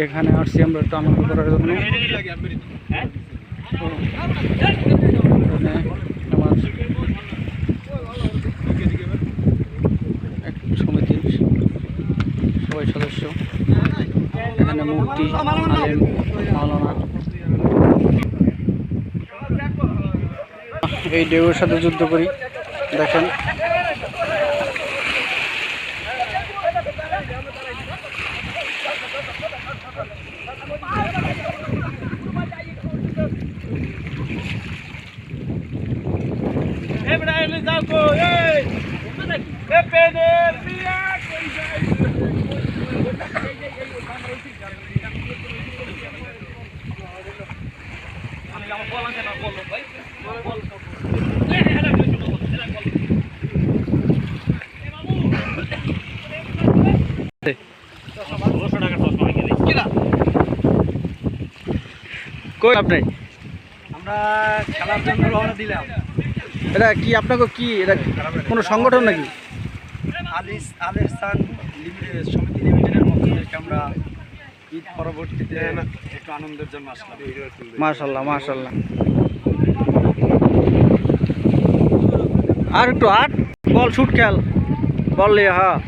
এখানে আসছি আমরা একটু আনন্দ করার জন্য। আমার এক সমিতির সবাই সদস্য, এখানে মুফতি, আলেম, মাওলানা এই ঢেউয়ের সাথে যুদ্ধ করি। দেখেন কই আপনি? আমরা খেলার জন্য রওনা দিলাম। এটা কি আপনাকে কি এটা কোনো সংগঠন নাকি? আলেহসান সমিতি লিমিটেডের পক্ষ থেকে আমরা ঈদ পরবর্তীতে একটু আনন্দের জন্য আসলাম। মাশাআল্লাহ মাশাআল্লাহ। আর একটু আট বল শুট খেল বল লে। হ্যাঁ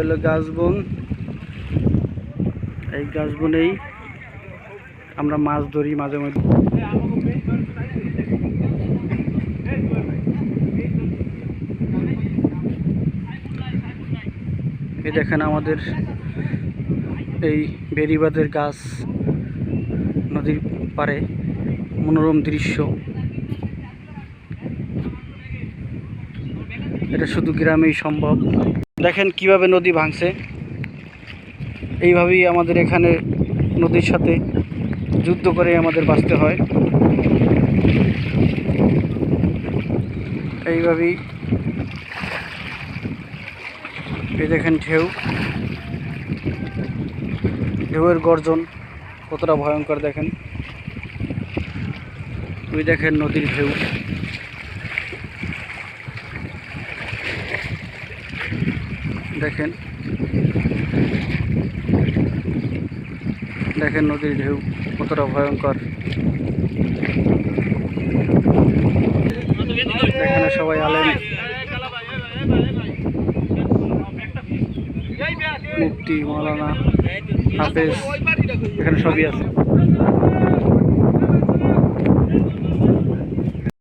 হলো গাছবন। এই গাছবনেই আমরা মাছ ধরি মাঝে মধ্যে। এই দেখেন আমাদের এই বেড়িবাঁধের গাছ, নদীর পাড়ে মনোরম দৃশ্য। এটা শুধু গ্রামেই সম্ভব। দেখেন কিভাবে নদী ভাঙছে। এইভাবেই আমাদের এখানে নদীর সাথে যুদ্ধ করে আমাদের বাঁচতে হয়। এইভাবেই এই দেখেন ঢেউ, ঢেউয়ের গর্জন কতটা ভয়ঙ্কর দেখেন। ওই দেখেন নদীর ঢেউ। দেখেন দেখেন নদীর ঢেউ কতটা ভয়ঙ্কর। এখানে সবাই আলেম, মুফতি, মাওলানা, হাফেজ, এখানে সবই আছে।